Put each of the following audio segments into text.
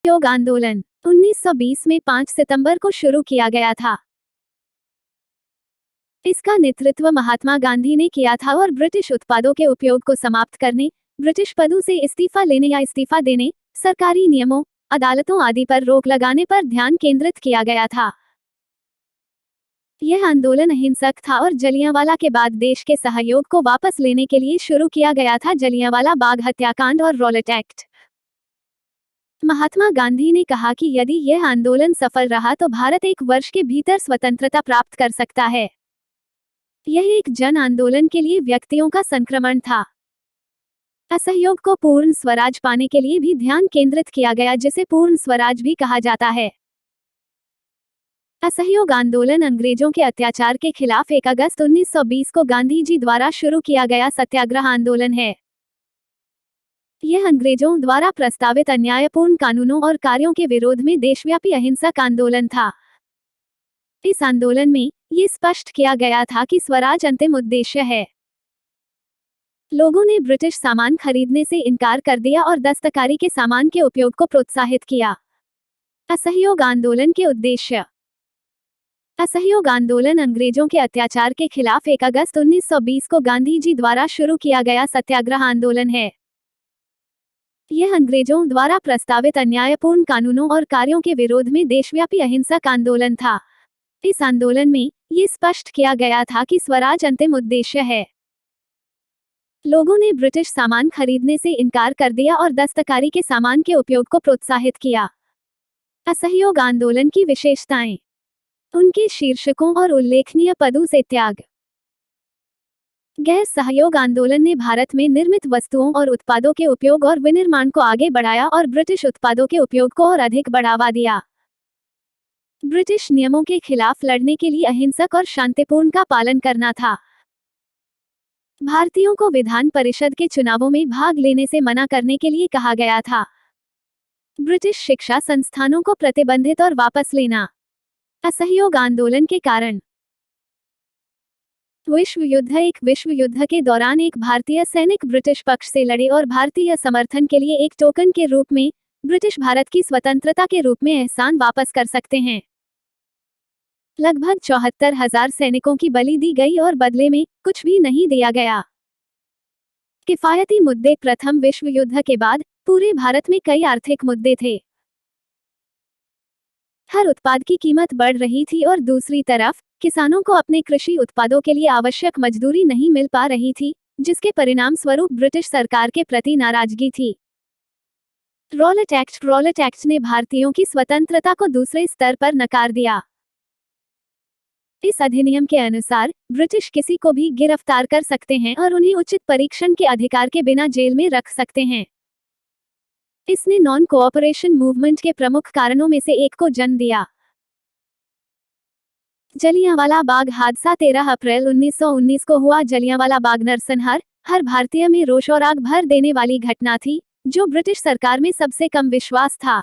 योग आंदोलन 1920 में 5 सितंबर को शुरू किया गया था। इसका नेतृत्व महात्मा गांधी ने किया था और ब्रिटिश उत्पादों के उपयोग को समाप्त करने, ब्रिटिश पदों से इस्तीफा लेने या इस्तीफा देने, सरकारी नियमों, अदालतों आदि पर रोक लगाने पर ध्यान केंद्रित किया गया था। यह आंदोलन अहिंसक था और जलियांवाला के बाद देश के सहयोग को वापस लेने के लिए शुरू किया गया था। जलियांवाला बाग हत्याकांड और रॉलेट एक्ट। महात्मा गांधी ने कहा कि यदि यह आंदोलन सफल रहा तो भारत 1 वर्ष के भीतर स्वतंत्रता प्राप्त कर सकता है। यह एक जन आंदोलन के लिए व्यक्तियों का संक्रमण था। असहयोग को पूर्ण स्वराज पाने के लिए भी ध्यान केंद्रित किया गया, जिसे पूर्ण स्वराज भी कहा जाता है। असहयोग आंदोलन अंग्रेजों के अत्याचार के खिलाफ 1 अगस्त 1920 को गांधी जी द्वारा शुरू किया गया सत्याग्रह आंदोलन है। यह अंग्रेजों द्वारा प्रस्तावित अन्यायपूर्ण कानूनों और कार्यों के विरोध में देशव्यापी अहिंसक आंदोलन था। इस आंदोलन में ये स्पष्ट किया गया था कि स्वराज अंतिम उद्देश्य है। लोगों ने ब्रिटिश सामान खरीदने से इनकार कर दिया और दस्तकारी के सामान के उपयोग को प्रोत्साहित किया। असहयोग आंदोलन के उद्देश्य। असहयोग आंदोलन अंग्रेजों के अत्याचार के खिलाफ 1 अगस्त 1920 को गांधी जी द्वारा शुरू किया गया सत्याग्रह आंदोलन है। यह अंग्रेजों द्वारा प्रस्तावित अन्यायपूर्ण कानूनों और कार्यों के विरोध में देशव्यापी अहिंसक आंदोलन था। इस आंदोलन में ये स्पष्ट किया गया था कि स्वराज अंतिम उद्देश्य है। लोगों ने ब्रिटिश सामान खरीदने से इनकार कर दिया और दस्तकारी के सामान के उपयोग को प्रोत्साहित किया। असहयोग आंदोलन की विशेषताएं। उनके शीर्षकों और उल्लेखनीय पदों से त्याग। गैर सहयोग आंदोलन ने भारत में निर्मित वस्तुओं और उत्पादों के उपयोग और विनिर्माण को आगे बढ़ाया और ब्रिटिश उत्पादों के उपयोग को और अधिक बढ़ावा दिया। ब्रिटिश नियमों के खिलाफ लड़ने के लिए अहिंसक और शांतिपूर्ण का पालन करना था। भारतीयों को विधान परिषद के चुनावों में भाग लेने से मना करने के लिए कहा गया था। ब्रिटिश शिक्षा संस्थानों को प्रतिबंधित और वापस लेना। असहयोग आंदोलन के कारण। विश्व युद्ध। एक विश्व युद्ध के दौरान एक भारतीय सैनिक ब्रिटिश पक्ष से लड़े और भारतीय समर्थन के लिए एक टोकन के रूप में ब्रिटिश भारत की स्वतंत्रता के रूप में एहसान वापस कर सकते हैं। लगभग 74,000 सैनिकों की बलि दी गई और बदले में कुछ भी नहीं दिया गया। किफायती मुद्दे। प्रथम विश्व युद्ध के बाद पूरे भारत में कई आर्थिक मुद्दे थे। हर उत्पाद की कीमत बढ़ रही थी और दूसरी तरफ किसानों को अपने कृषि उत्पादों के लिए आवश्यक मजदूरी नहीं मिल पा रही थी, जिसके परिणाम स्वरूप ब्रिटिश सरकार के प्रति नाराजगी थी। Rowlatt act. रॉलेट एक्ट ने भारतीयों की स्वतंत्रता को दूसरे स्तर पर नकार दिया। इस अधिनियम के अनुसार ब्रिटिश किसी को भी गिरफ्तार कर सकते हैं और उन्हें उचित परीक्षण के अधिकार के बिना जेल में रख सकते हैं। इसने नॉन कोऑपरेशन मूवमेंट के प्रमुख कारणों में से एक को जन्म दिया। जलियांवाला बाग हादसा। 13 अप्रैल 1919 को हुआ जलियांवाला बाग नरसंहार हर भारतीय में रोष और आग भर देने वाली घटना थी, जो ब्रिटिश सरकार में सबसे कम विश्वास था।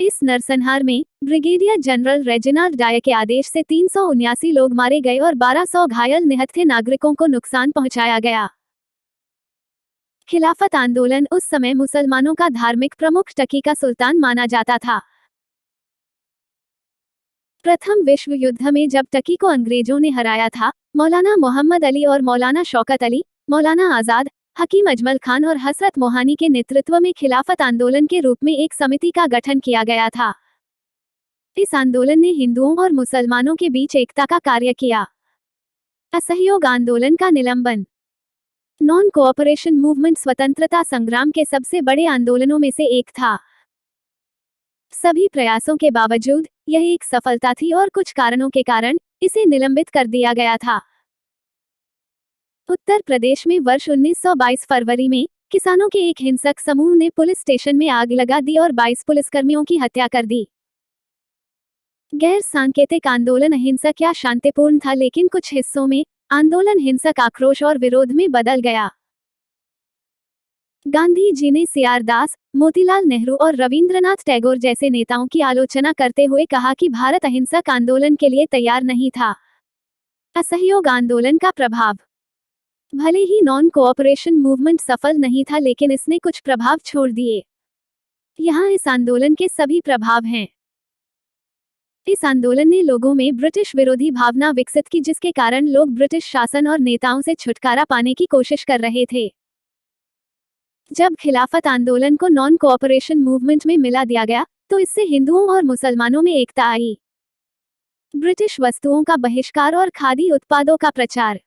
इस नरसंहार में ब्रिगेडियर जनरल रेजिनाल्ड डायर के आदेश से 379 लोग मारे गए और 1200 घायल निहत थे। नागरिकों को नुकसान पहुंचाया गया। खिलाफत आंदोलन। उस समय मुसलमानों का धार्मिक प्रमुख टकी का सुल्तान माना जाता था। प्रथम विश्व युद्ध में जब टकी को अंग्रेजों ने हराया था, मौलाना मोहम्मद अली और मौलाना शौकत अली, मौलाना आजाद, हकीम अजमल खान और हसरत मोहानी के नेतृत्व में खिलाफत आंदोलन के रूप में एक समिति का गठन किया गया था। इस आंदोलन ने हिंदुओं और मुसलमानों के बीच एकता का कार्य किया। असहयोग आंदोलन का निलंबन। नॉन कोऑपरेशन मूवमेंट स्वतंत्रता संग्राम के सबसे बड़े आंदोलनों में से एक था। सभी प्रयासों के बावजूद यह एक सफलता थी और कुछ कारणों के कारण इसे निलंबित कर दिया गया था। उत्तर प्रदेश में वर्ष 1922 फरवरी में किसानों के एक हिंसक समूह ने पुलिस स्टेशन में आग लगा दी और 22 पुलिसकर्मियों की हत्या कर दी। गैर सांकेतिक आंदोलन अहिंसक या शांतिपूर्ण था, लेकिन कुछ हिस्सों में आंदोलन हिंसक आक्रोश और विरोध में बदल गया। गांधी जी ने सीआर दास, मोतीलाल नेहरू और रविंद्रनाथ टैगोर जैसे नेताओं की आलोचना करते हुए कहा कि भारत अहिंसक आंदोलन के लिए तैयार नहीं था। असहयोग आंदोलन का प्रभाव। भले ही नॉन कोऑपरेशन मूवमेंट सफल नहीं था, लेकिन इसने कुछ प्रभाव छोड़ दिए। यहाँ इस आंदोलन के सभी प्रभाव हैं। इस आंदोलन ने लोगों में ब्रिटिश विरोधी भावना विकसित की, जिसके कारण लोग ब्रिटिश शासन और नेताओं से छुटकारा पाने की कोशिश कर रहे थे। जब खिलाफत आंदोलन को नॉन कोऑपरेशन मूवमेंट में मिला दिया गया, तो इससे हिंदुओं और मुसलमानों में एकता आई। ब्रिटिश वस्तुओं का बहिष्कार और खादी उत्पादों का प्रचार।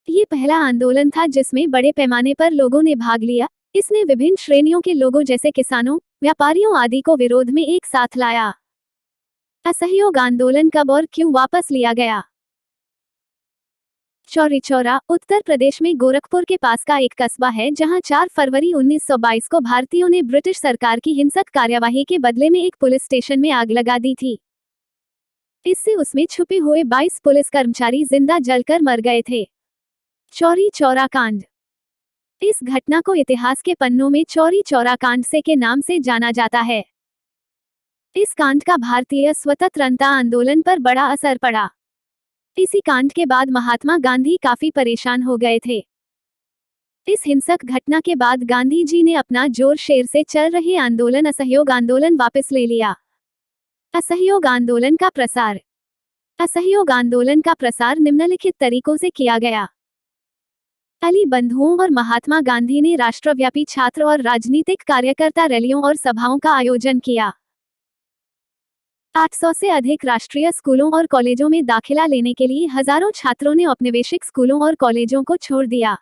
ये पहला आंदोलन था जिसमें बड़े पैमाने पर लोगों ने भाग लिया। इसने विभिन्न श्रेणियों के लोगों जैसे किसानों, व्यापारियों आदि को विरोध में एक साथ लाया। असहयोग आंदोलन कब और क्यों वापस लिया गया? चौरी चौरा उत्तर प्रदेश में गोरखपुर के पास का एक कस्बा है, जहां 4 फरवरी 1922 को भारतीयों ने ब्रिटिश सरकार की हिंसक कार्यवाही के बदले में एक पुलिस स्टेशन में आग लगा दी थी। इससे उसमें छुपे हुए 22 पुलिस कर्मचारी जिंदा जलकर मर गए थे। चौरी चौरा कांड। इस घटना को इतिहास के पन्नों में चौरी चौरा कांड से के नाम से जाना जाता है। इस कांड का भारतीय स्वतंत्रता आंदोलन पर बड़ा असर पड़ा। इसी कांड के बाद महात्मा गांधी काफी परेशान हो गए थे। इस हिंसक घटना के बाद गांधी जी ने अपना जोर शेर से चल रहे आंदोलन असहयोग आंदोलन वापस ले लिया। असहयोग आंदोलन का प्रसार। असहयोग आंदोलन का प्रसार निम्नलिखित तरीकों से किया गया। अली बंधुओं और महात्मा गांधी ने राष्ट्रव्यापी छात्र और राजनीतिक कार्यकर्ता रैलियों और सभाओं का आयोजन किया। 800 से अधिक राष्ट्रीय स्कूलों और कॉलेजों में दाखिला लेने के लिए हजारों छात्रों ने औपनिवेशिक स्कूलों और कॉलेजों को छोड़ दिया।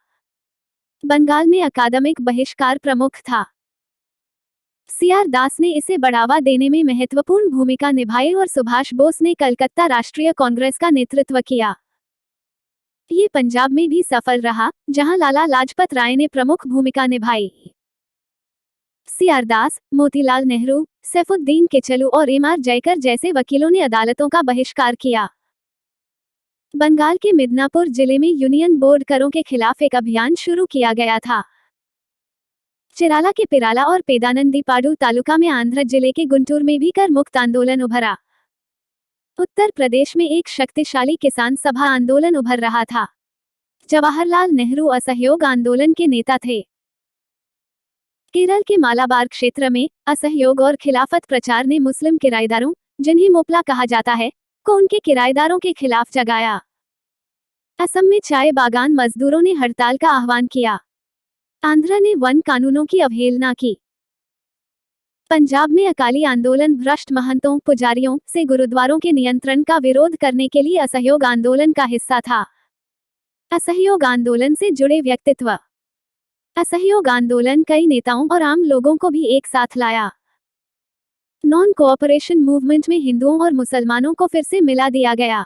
बंगाल में अकादमिक बहिष्कार प्रमुख था। सीआर दास ने इसे बढ़ावा देने में महत्वपूर्ण भूमिका निभाई और सुभाष बोस ने कलकत्ता राष्ट्रीय कांग्रेस का नेतृत्व किया। ये पंजाब में भी सफल रहा, जहां लाला लाजपत राय ने प्रमुख भूमिका निभाई। सीआर दास, मोतीलाल नेहरू, सैफुद्दीन किचलू और एमआर जयकर जैसे वकीलों ने अदालतों का बहिष्कार किया। बंगाल के मिदनापुर जिले में यूनियन बोर्ड करों के खिलाफ एक अभियान शुरू किया गया था। चिराला के पिराला और पेदानंदीपाडु तालुका में आंध्र जिले के गुंटूर में भी कर मुक्त आंदोलन उभरा। उत्तर प्रदेश में एक शक्तिशाली किसान सभा आंदोलन उभर रहा था। जवाहरलाल नेहरू असहयोग आंदोलन के नेता थे। केरल के मालाबार क्षेत्र में असहयोग और खिलाफत प्रचार ने मुस्लिम किराएदारों, जिन्हें मोपला कहा जाता है, को उनके किराएदारों के खिलाफ जगाया। असम में चाय बागान मजदूरों ने हड़ताल का आह्वान किया। आंध्र ने वन कानूनों की अवहेलना की। पंजाब में अकाली आंदोलन भ्रष्ट महंतों, पुजारियों से गुरुद्वारों के नियंत्रण का विरोध करने के लिए असहयोग आंदोलन का हिस्सा था। असहयोग आंदोलन से जुड़े व्यक्तित्व। असहयोग आंदोलन कई नेताओं और आम लोगों को भी एक साथ लाया। नॉन कोऑपरेशन मूवमेंट में हिंदुओं और मुसलमानों को फिर से मिला दिया गया।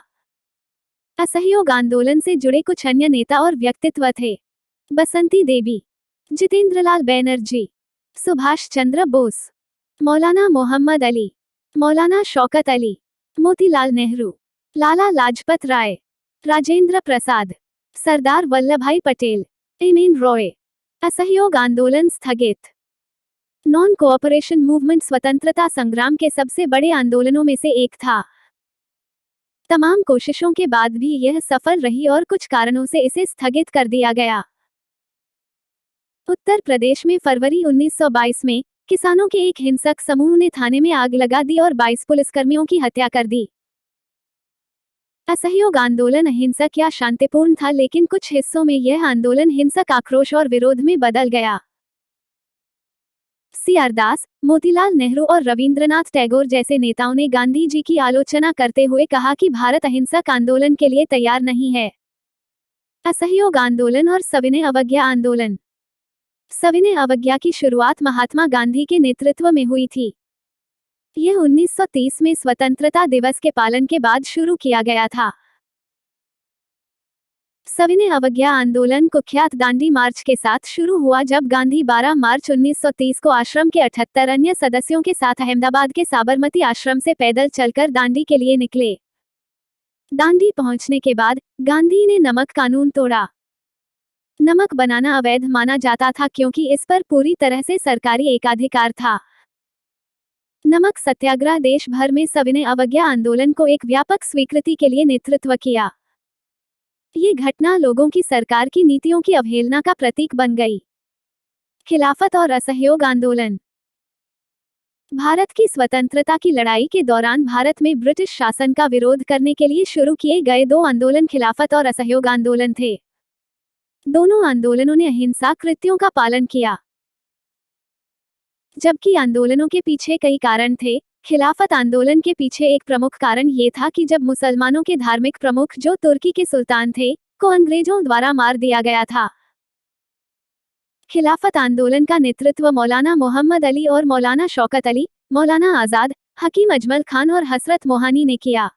असहयोग आंदोलन से जुड़े कुछ अन्य नेता और व्यक्तित्व थे। बसंती देवी, जितेंद्रलाल बैनर्जी, सुभाष चंद्र बोस, मौलाना मोहम्मद अली, मौलाना शौकत अली, मोतीलाल नेहरू, लाला लाजपत राय, राजेंद्र प्रसाद, सरदार वल्लभभाई पटेल, एम.एन. रॉय। असहयोग आंदोलन स्थगित। नॉन कोऑपरेशन मूवमेंट स्वतंत्रता संग्राम के सबसे बड़े आंदोलनों में से एक था। तमाम कोशिशों के बाद भी यह सफल रही और कुछ कारणों से इसे स्थगित कर दिया गया। उत्तर प्रदेश में फरवरी 1922 में किसानों के एक हिंसक समूह ने थाने में आग लगा दी और 22 पुलिसकर्मियों की हत्या कर दी। असहयोग आंदोलन अहिंसक या शांतिपूर्ण था, लेकिन कुछ हिस्सों में यह आंदोलन हिंसक आक्रोश और विरोध में बदल गया। सीआर दास, मोतीलाल नेहरू और रविंद्रनाथ टैगोर जैसे नेताओं ने गांधी जी की आलोचना करते हुए कहा कि भारत अहिंसक आंदोलन के लिए तैयार नहीं है। असहयोग आंदोलन और सविनय अवज्ञा आंदोलन। सविनय अवज्ञा की शुरुआत महात्मा गांधी के नेतृत्व में हुई थी। यह 1930 में स्वतंत्रता दिवस के पालन के बाद शुरू किया गया था। सविनय अवज्ञा आंदोलन कुख्यात दांडी मार्च के साथ शुरू हुआ, जब गांधी 12 मार्च 1930 को आश्रम के 78 अन्य सदस्यों के साथ अहमदाबाद के साबरमती आश्रम से पैदल चलकर दांडी के लिए निकले। दांडी पहुंचने के बाद गांधी ने नमक कानून तोड़ा। नमक बनाना अवैध माना जाता था क्योंकि इस पर पूरी तरह से सरकारी एकाधिकार था। नमक सत्याग्रह देश भर में सविनय अवज्ञा आंदोलन को एक व्यापक स्वीकृति के लिए नेतृत्व किया। ये घटना लोगों की सरकार की नीतियों की अवहेलना का प्रतीक बन गई। खिलाफत और असहयोग आंदोलन। भारत की स्वतंत्रता की लड़ाई के दौरान भारत में ब्रिटिश शासन का विरोध करने के लिए शुरू किए गए दो आंदोलन खिलाफत और असहयोग आंदोलन थे। दोनों आंदोलनों ने अहिंसा कृत्यों का पालन किया, जबकि आंदोलनों के पीछे कई कारण थे। खिलाफत आंदोलन के पीछे एक प्रमुख कारण ये था कि जब मुसलमानों के धार्मिक प्रमुख, जो तुर्की के सुल्तान थे, को अंग्रेजों द्वारा मार दिया गया था। खिलाफत आंदोलन का नेतृत्व मौलाना मोहम्मद अली और मौलाना शौकत अली, मौलाना आजाद, हकीम अजमल खान और हसरत मोहानी ने किया।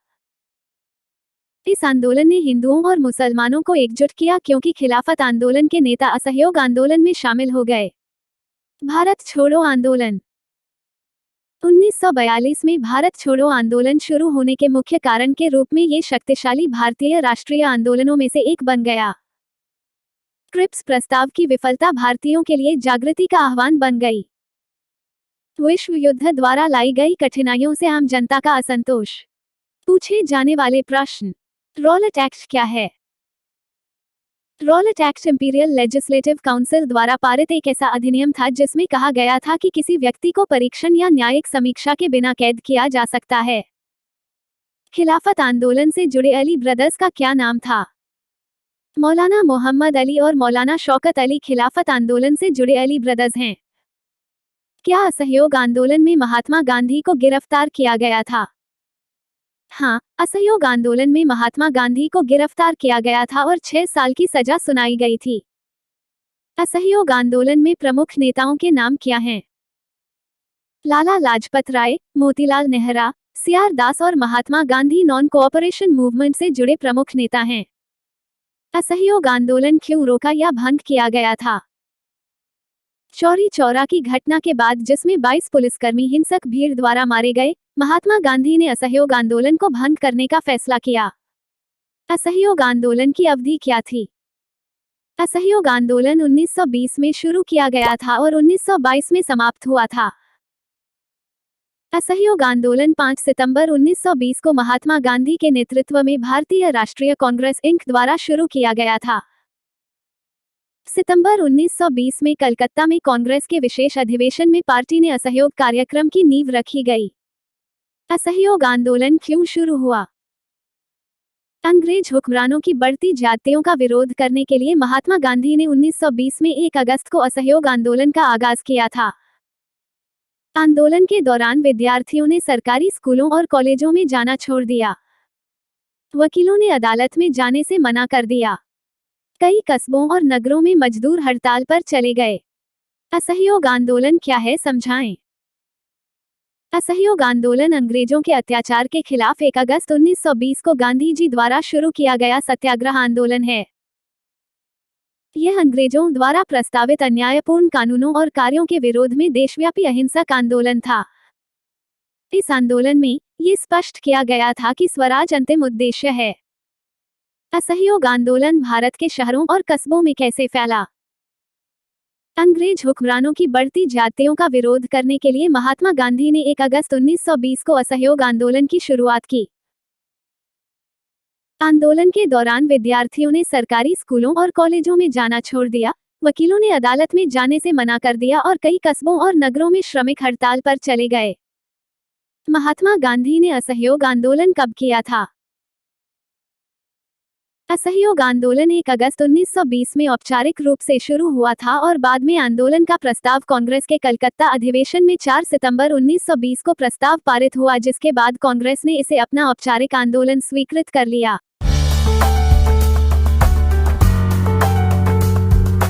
इस आंदोलन ने हिंदुओं और मुसलमानों को एकजुट किया, क्योंकि खिलाफत आंदोलन के नेता असहयोग आंदोलन में शामिल हो गए। भारत छोड़ो आंदोलन। 1942 में भारत छोड़ो आंदोलन शुरू होने के मुख्य कारण के रूप में ये शक्तिशाली भारतीय राष्ट्रीय आंदोलनों में से एक बन गया। ट्रिप्स प्रस्ताव की विफलता भारतीयों के लिए जागृति का आह्वान बन गई। विश्व युद्ध द्वारा लाई गई कठिनाइयों से आम जनता का असंतोष। पूछे जाने वाले प्रश्न। रॉलेट एक्ट क्या है? Rowlatt act imperial legislative council द्वारा पारित एक ऐसा अधिनियम था जिसमें कहा गया था कि किसी व्यक्ति को परीक्षण या न्यायिक समीक्षा के बिना कैद किया जा सकता है। खिलाफत आंदोलन से जुड़े अली ब्रदर्स का क्या नाम था? मौलाना मोहम्मद अली और मौलाना शौकत अली खिलाफत आंदोलन से जुड़े अली ब्रदर्स हैं। क्या असहयोग आंदोलन में महात्मा गांधी को गिरफ्तार किया गया था? हाँ, असहयोग आंदोलन में महात्मा गांधी को गिरफ्तार किया गया था और 6 साल की सजा सुनाई गई थी। असहयोग आंदोलन में प्रमुख नेताओं के नाम क्या हैं? लाला लाजपत राय, मोतीलाल नेहरा, सीआर दास और Mahatma Gandhi non cooperation movement से जुड़े प्रमुख नेता हैं। असहयोग आंदोलन क्यों रोका या भंग किया गया था? चौरी चौरा की घटना के बाद, जिसमें 22 पुलिसकर्मी हिंसक भीड़ द्वारा मारे गए, महात्मा गांधी ने असहयोग आंदोलन को भंग करने का फैसला किया। असहयोग आंदोलन की अवधि क्या थी? असहयोग आंदोलन 1920 में शुरू किया गया था और 1922 में समाप्त हुआ था। असहयोग आंदोलन 5 सितंबर 1920 को महात्मा गांधी के नेतृत्व में भारतीय राष्ट्रीय कांग्रेस इंक द्वारा शुरू किया गया था। सितंबर 1920 में कलकत्ता में कांग्रेस के विशेष अधिवेशन में पार्टी ने असहयोग कार्यक्रम की नींव रखी गई। असहयोग आंदोलन क्यों शुरू हुआ? अंग्रेज हुक्मरानों की बढ़ती जातियों का विरोध करने के लिए महात्मा गांधी ने 1920 में 1 अगस्त को असहयोग आंदोलन का आगाज किया था। आंदोलन के दौरान विद्यार्थियों ने सरकारी स्कूलों और कॉलेजों में जाना छोड़ दिया। वकीलों ने अदालत में जाने से मना कर दिया। कई कस्बों और नगरों में मजदूर हड़ताल पर चले गए। असहयोग आंदोलन क्या है, समझाएं। असहयोग आंदोलन अंग्रेजों के अत्याचार के खिलाफ 1 अगस्त 1920 को गांधी जी द्वारा शुरू किया गया सत्याग्रह आंदोलन है। यह अंग्रेजों द्वारा प्रस्तावित अन्यायपूर्ण कानूनों और कार्यों के विरोध में देशव्यापी अहिंसक आंदोलन था। इस आंदोलन में ये स्पष्ट किया गया था कि स्वराज अंतिम उद्देश्य है। असहयोग आंदोलन भारत के शहरों और कस्बों में कैसे फैला? अंग्रेज हुक्मरानों की बढ़ती जातियों का विरोध करने के लिए महात्मा गांधी ने 1 अगस्त 1920 को असहयोग आंदोलन की शुरुआत की। आंदोलन के दौरान विद्यार्थियों ने सरकारी स्कूलों और कॉलेजों में जाना छोड़ दिया, वकीलों ने अदालत में जाने से मना कर दिया और कई कस्बों और नगरों में श्रमिक हड़ताल पर चले गए। महात्मा गांधी ने असहयोग आंदोलन कब किया था? असहयोग आंदोलन 1 अगस्त 1920 में औपचारिक रूप से शुरू हुआ था और बाद में आंदोलन का प्रस्ताव कांग्रेस के कलकत्ता अधिवेशन में 4 सितंबर 1920 को प्रस्ताव पारित हुआ, जिसके बाद कांग्रेस ने इसे अपना औपचारिक आंदोलन स्वीकृत कर लिया।